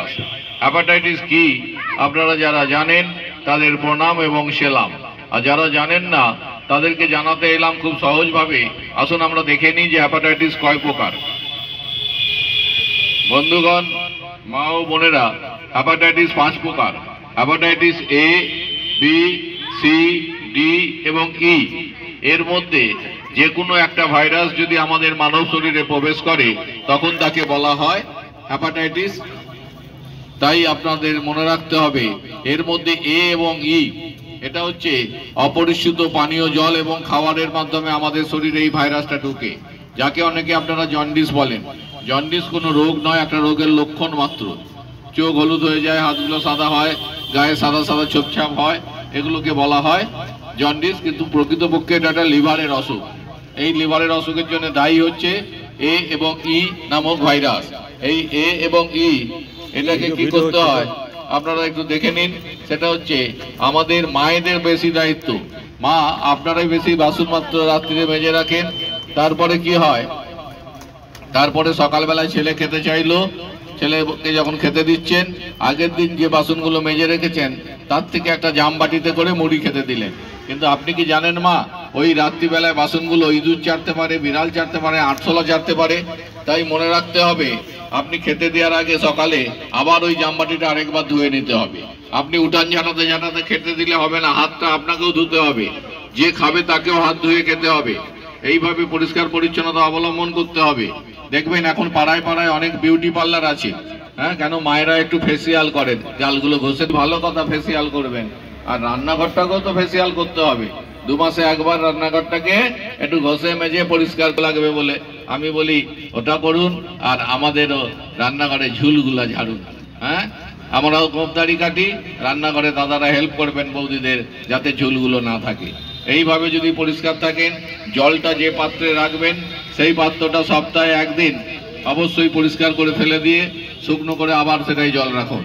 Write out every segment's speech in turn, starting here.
Virus. Hepatitis কি আপনারা যারা জানেন তাদের প্রণাম এবং সেলাম, আর যারা জানেন না তাদেরকে জানাতে এলাম খুব সহজভাবে। আসুন আমরা দেখে নিই যে হ্যাপাটাইটিস কয় প্রকার। বন্ধুগণ, মা ও বোনেরা, হ্যাপাটাইটিস 5 প্রকার। Hepatitis A, B, C, D এবং ই। এর মধ্যে যে কোনো একটা ভাইরাস যদি আমাদের মানব শরীরে প্রবেশ করে তখন তাকে বলা হয় হ্যাপাটাইটিস। তাই আপনাদের মনে রাখতে হবে এর মধ্যে এ এবং ই, এটা হচ্ছে অপরিশুদ্ধ পানীয় জল এবং খাবারের মাধ্যমে আমাদের শরীরে এই ভাইরাসটা ঢুকে, যাকে অনেকে আপনারা জন্ডিস বলেন। জন্ডিস কোনো রোগ নয়, একটা রোগের লক্ষণ মাত্র। চোখ হলুদ হয়ে যায়, হাতগুলো সাদা হয়, গায়ে সাদা সাদা ছোপছাপ হয়, এগুলোকে বলা হয় জন্ডিস। কিন্তু প্রকৃতপক্ষে এটা একটা লিভারের অসুখ। এই লিভারের অসুখের জন্য দায়ী হচ্ছে এ এবং ই নামক ভাইরাস। এই এ এবং ই এটাকে কি করতে হয় আপনারা একটু দেখে নিন। সেটা হচ্ছে আমাদের মায়েদের বেশি দায়িত্ব। মা আপনারাই বেশি বাসন মাত্র রাত্রিরে মেজে রাখেন। তারপরে কি হয়, তারপরে সকালবেলায় ছেলে খেতে চাইলো, ছেলেকে যখন খেতে দিচ্ছেন আগের দিন যে বাসনগুলো মেজে রেখেছেন তার থেকে একটা জামবাটিতে করে মুড়ি খেতে দিলেন। কিন্তু আপনি কি জানেন মা, ওই রাত্রিবেলায় বাসনগুলো ইঁদুর চাটতে পারে, বিড়াল চাটতে পারে, আরশোলা চাটতে পারে। তাই মনে রাখতে হবে আপনি খেতে দেওয়ার আগে সকালে আবার ওই জামবাটিটা আরেকবার ধুয়ে নিতে হবে। আপনি উঠান ঝাঁটাতে ঝাঁটাতে খেতে দিলে হবে না, হাতটা আপনাকেও ধুতে হবে, যে খাবে তাকেও হাত ধুয়ে খেতে হবে। এইভাবে পরিষ্কার পরিচ্ছন্নতা অবলম্বন করতে হবে। দেখবেন এখন পাড়ায় পাড়ায় অনেক বিউটি পার্লার আছে। হ্যাঁ, কেন মায়েরা একটু ফেসিয়াল করেন, গালগুলো ঘষে, ভালো কথা, ফেসিয়াল করবেন। আর রান্নাঘরটাকেও তো ফেসিয়াল করতে হবে। 2 মাসে একবার রান্নাঘরটাকে একটু ঘষে মেজে পরিষ্কার লাগবে বলে আমি বলি ওটা করুন। আর আমাদেরও রান্নাঘরে ঝুলগুলা ঝাড়ুন। হ্যাঁ, আমরাও গোপদাড়ি কাটি, রান্নাঘরে দাদারা হেল্প করবেন বৌদিদের, যাতে ঝুলগুলো না থাকে। এইভাবে যদি পরিষ্কার থাকেন, জলটা যে পাত্রে রাখবেন সেই পাত্রটা সপ্তাহে 1 দিন অবশ্যই পরিষ্কার করে ফেলে দিয়ে শুকনো করে আবার সেটাই জল রাখুন।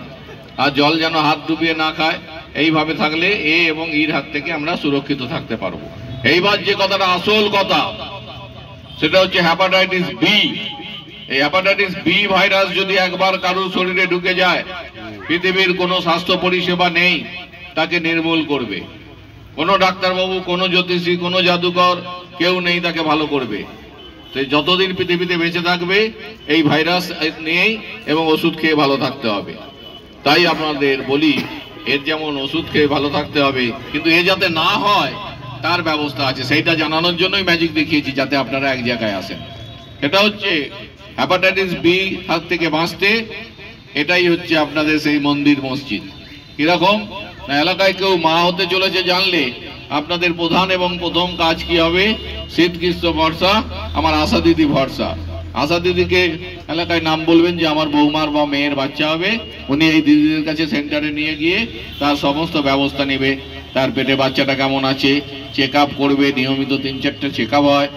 আর জল যেন হাত ডুবিয়ে না খায়। এইভাবে থাকলে এ এবং ইর হাত থেকে আমরা সুরক্ষিত থাকতে পারবো। এইবার যে কথাটা আসল কথা, সেটা হচ্ছে হ্যাপাটাইটিস বি। এই হ্যাপাটাইটিস বি ভাইরাস যদি একবার কারোর শরীরে ঢুকে যায়, পৃথিবীর কোনো স্বাস্থ্য পরিষেবা নেই তাকে নির্মূল করবে। কোনো ডাক্তারবাবু, কোনো জ্যোতিষী, কোনো জাদুকর কেউ নেই তাকে ভালো করবে। তো যতদিন পৃথিবীতে বেঁচে থাকবে এই ভাইরাস নিয়েই এবং ওষুধ খেয়ে ভালো থাকতে হবে। তাই আপনাদের বলি এর যেমন ওষুধ খেয়ে ভালো থাকতে হবে, কিন্তু এ যাতে না হয় তার ব্যবস্থা আছে। সেইটা জানানোর জন্যই ম্যাজিক দেখিয়েছি, যাতে আপনারা এক জায়গায় আসেন। এটা হচ্ছে হ্যাপাটাইটিস বি হাত থেকে বাঁচতে এটাই হচ্ছে আপনাদের সেই মন্দির মসজিদ। কিরকম না, এলাকায় কেউ মা হতে চলেছে জানলে আপনাদের প্রধান এবং প্রথম কাজ কি হবে? শীত গ্রীষ্ম বর্ষা আমার আশা দিদি ভরসা। আশা দিদিকে এলাকায় নাম বলবেন যে আমার বৌমার বা মেয়ের বাচ্চা হবে, উনি এই দিদিদের কাছে সেন্টারে নিয়ে গিয়ে তার সমস্ত ব্যবস্থা নেবে। তার পেটে বাচ্চাটা কেমন আছে চেক আপ করবে, নিয়মিত 3-4টা চেক আপ হয়।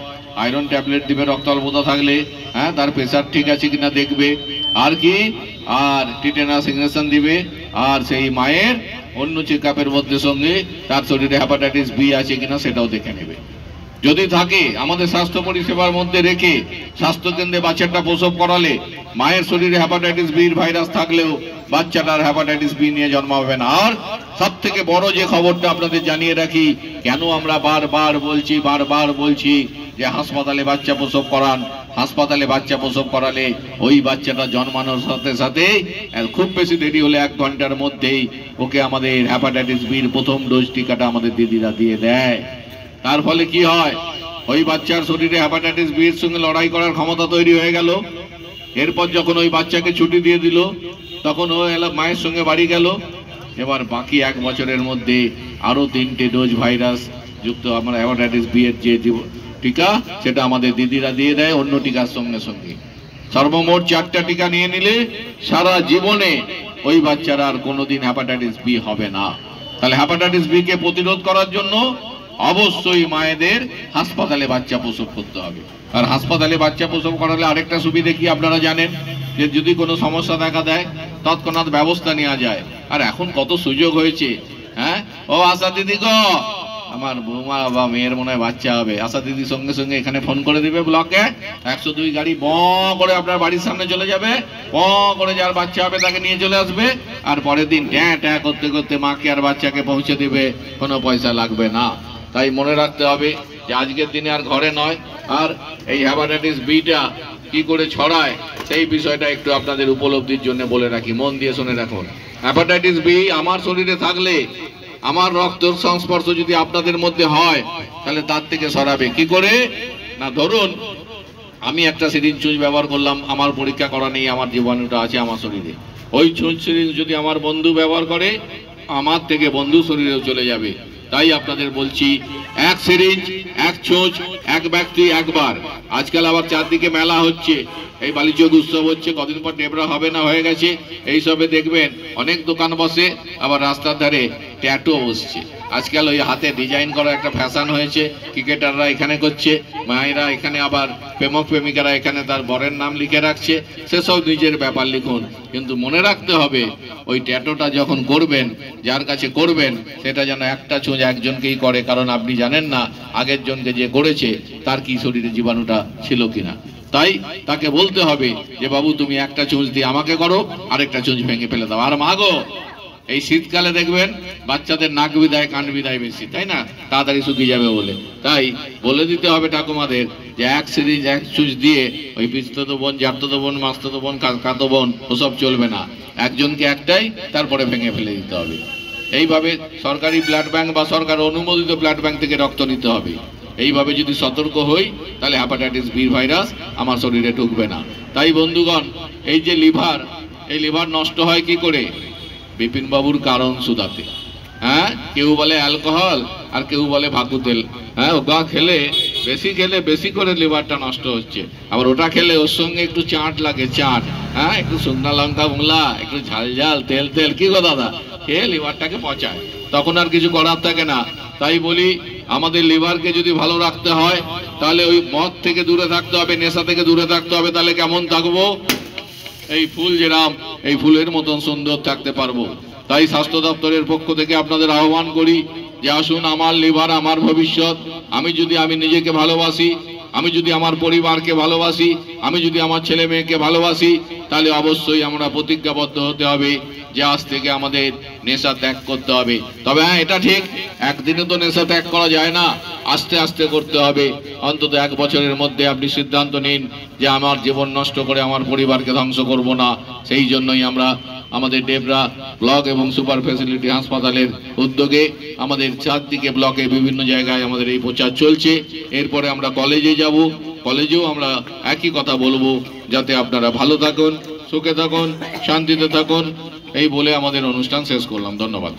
আয়রন ট্যাবলেট দিবে রক্ত অল্পতা থাকলে, হ্যাঁ, তার প্রেশার ঠিক আছে কিনা দেখবে। আর কি, আর টিটেনাস ইনজেকশন দিবে। আর সেই মায়ের অন্য চেক আপের মধ্যে সঙ্গে তার শরীরে হ্যাপাটাইটিস বি আছে কিনা সেটাও দেখে নেবে। যদি থাকে আমাদের স্বাস্থ্য পরিষেবার মধ্যে রেখে স্বাস্থ্যকেন্দ্রে বাচ্চাটা প্রসব করালে মায়ের শরীরে হ্যাপাটাইটিস বির ভাইরাস থাকলেও বাচ্চাটার হ্যাপাটাইটিস বি নিয়ে জন্মাবে না। আর সব থেকে বড় যে খবরটা আপনাদের জানিয়ে রাখি, কেন আমরা বারবার বলছি যে হাসপাতালে বাচ্চা প্রসব করান। হাসপাতালে বাচ্চা প্রসব করালে ওই বাচ্চাটা জন্মানোর সাথে সাথে খুব বেশি দেরি হলে 1 ঘন্টার মধ্যেই ওকে আমাদের হ্যাপাটাইটিস বির প্রথম ডোজ টিকাটা আমাদের দিদিরা দিয়ে দেয়। তার ফলে কি হয়, ওই বাচ্চার শরীরে হ্যাপাটাইটিস বির সঙ্গে লড়াই করার ক্ষমতা তৈরি হয়ে গেল। এরপর যখন ওই বাচ্চাকে ছুটি দিয়ে দিল তখন ও মায়ের সঙ্গে বাড়ি গেল। এবার বাকি 1 বছরের মধ্যে আরো 3টে ডোজ ভাইরাস যুক্ত আমরা হ্যাপাটাইটিস বি এর যে টিকা সেটা আমাদের দিদিরা দিয়ে দেয় অন্য টিকার সঙ্গে সঙ্গে। সর্বমোট 4টা টিকা নিয়ে নিলে সারা জীবনে ওই বাচ্চারা আর কোনোদিন হ্যাপাটাইটিস বি হবে না। তাহলে হ্যাপাটাইটিস বি কে প্রতিরোধ করার জন্য অবশ্যই মায়েদের হাসপাতালে বাচ্চা প্রসব করতে হবে। আর হাসপাতালে বাচ্চা প্রসব করালে আরেকটা সুবিধা কি আপনারা জানেন, যে যদি কোনো সমস্যা দেখা দেয় তৎক্ষণাৎ ব্যবস্থা নেওয়া যায়। আর এখন কত সুযোগ হয়েছে। হ্যাঁ, ও আশা দিদি গো, আমার বৌমা বা মেয়ের মনে হয় বাচ্চা হবে, আশা দিদি সঙ্গে সঙ্গে এখানে ফোন করে দিবে ব্লকে, 102 গাড়ি ব করে আপনার বাড়ির সামনে চলে যাবে, ব করে যার বাচ্চা হবে তাকে নিয়ে চলে আসবে, আর পরের দিন ট্যাঁ ট্যাঁ করতে করতে মাকে আর বাচ্চাকে পৌঁছে দিবে, কোনো পয়সা লাগবে না। তাই মনে রাখতে হবে যে আজকের দিনে আর ঘরে নয়। আর এই হেপাটাইটিস বিটা কি করে ছড়ায় সেই বিষয়টা একটু আপনাদের উপলব্ধির জন্য বলে রাখি, মন দিয়ে শুনে রাখুন। হেপাটাইটিস বি আমার শরীরে থাকলে, আমার রক্তের সংস্পর্শ যদি আপনাদের মধ্যে হয়, তাহলে তার থেকে সরাবে কি করে না, ধরুন আমি একটা সিরিঞ্জ সুচ ব্যবহার করলাম, আমার পরীক্ষা করা নেই, আমার জীবাণুটা আছে আমার শরীরে, ওই সুচ সিরিঞ্জ যদি আমার বন্ধু ব্যবহার করে, আমার থেকে বন্ধু শরীরেও চলে যাবে। তাই আপনাদের বলছি, এক সিরিঞ্জ, এক ছুঁচ, এক ব্যক্তি একবার। আজকাল আবার চারদিকে মেলা হচ্ছে, এই বালিচক উৎসব হচ্ছে, কদিন পর ডেবরা হবে না হয়ে গেছে, এইসবে দেখবেন অনেক দোকান বসে, আবার রাস্তার ধারে ট্যাটু বসছে। আজকাল ওই হাতে ডিজাইন করা একটা ফ্যাশন হয়েছে, ক্রিকেটাররা এখানে করছে, মায়েরা এখানে, আবার প্রেমক প্রেমিকারা এখানে তার বরের নাম লিখে রাখছে, সেসব নিজের ব্যাপার লিখুন, কিন্তু মনে রাখতে হবে ওই ট্যাটুটা যখন করবেন, যার কাছে করবেন সেটা যেন একটা ছুঁচ একজনকেই করে, কারণ আপনি জানেন না আগের জনকে যে করেছে তার কি শরীরে জীবাণুটা ছিল কিনা। তাই তাকে বলতে হবে যে বাবু তুমি একটা চুঁচ দিয়ে আমাকে করো, আরেকটা চুঁচ ভেঙে ফেলে দাও। আর মাগো, এই শীতকালে দেখবেন বাচ্চাদের নাক বিদায় কান বিদায় বেশি, তাই না, তাড়াতাড়ি শুকিয়ে যাবে বলে। তাই বলে দিতে হবে ঠাকুমাদের যে এক সিরিঞ্জ এক চুঁচ দিয়ে ওই পিস্তত বোন, জাতত বোন, মাস্তত বোন, কাতো বোন ওসব চলবে না, একজনকে একটাই, তারপরে ভেঙে ফেলে দিতে হবে। এইভাবে সরকারি ব্লাড ব্যাংক বা সরকার অনুমোদিত ব্লাড ব্যাংক থেকে রক্ত নিতে হবে। এইভাবে যদি সতর্ক হই, তাহলে হেপাটাইটিস বি ভাইরাস আমার শরীরে ঢুকবে না। তাই বন্ধুগণ, এই যে লিভার, এই লিভার নষ্ট হয় কি করে? বিপিন বাবুর কারণ সুদাতে। হ্যাঁ, কেউ বলে অ্যালকোহল আর কেউ বলে ভাকু তেল। হ্যাঁ, ওটা খেলে, বেশি করে লিভারটা নষ্ট হচ্ছে। আবার ওটা খেলে ওর সঙ্গে একটু চাট লাগে, চাট, হ্যাঁ, একটু শুকনা লঙ্কা মুংলা, একটু ঝাল ঝাল, তেল তেল, কি গো দাদা, খেয়ে লিভারটাকে পচায়, তখন আর কিছু করার থাকে না। তাই বলি, আমাদের লিভারকে যদি ভালো রাখতে হয়, তাহলে ওই মদ থেকে দূরে থাকতে হবে, নেশা থেকে দূরে থাকতে হবে। তাহলে কেমন থাকবো? এই ফুল যেরাম, এই ফুলের মতন সুন্দর থাকতে পারবো। তাই স্বাস্থ্য দপ্তরের পক্ষ থেকে আপনাদের আহ্বান করি যে আসুন, আমার লিভার আমার ভবিষ্যৎ। আমি নিজেকে ভালোবাসি, আমি যদি আমার পরিবারকে ভালোবাসি, আমি যদি আমার ছেলে মেয়েকে ভালোবাসি, তাহলে অবশ্যই আমরা প্রতিজ্ঞাবদ্ধ হতে হবে যে আজ থেকে আমাদের নেশা ত্যাগ করতে হবে। তবে হ্যাঁ, এটা ঠিক, একদিনে তো নেশা ত্যাগ করা যায় না, আস্তে আস্তে করতে হবে। অন্তত 1 বছরের মধ্যে আপনি সিদ্ধান্ত নিন যে আমার জীবন নষ্ট করে আমার পরিবারকে ধ্বংস করব না। সেই জন্যই আমরা আমাদের ডেবরা ব্লক এবং সুপার ফ্যাসিলিটি হাসপাতালের উদ্যোগে আমাদের চারদিকে ব্লকে বিভিন্ন জায়গায় আমাদের এই প্রচার চলছে। এরপরে আমরা কলেজে যাব, কলেজেও আমরা একই কথা বলবো, যাতে আপনারা ভালো থাকুন, সুখে থাকুন, শান্তিতে থাকুন। এই বলে আমাদের অনুষ্ঠান শেষ করলাম। ধন্যবাদ।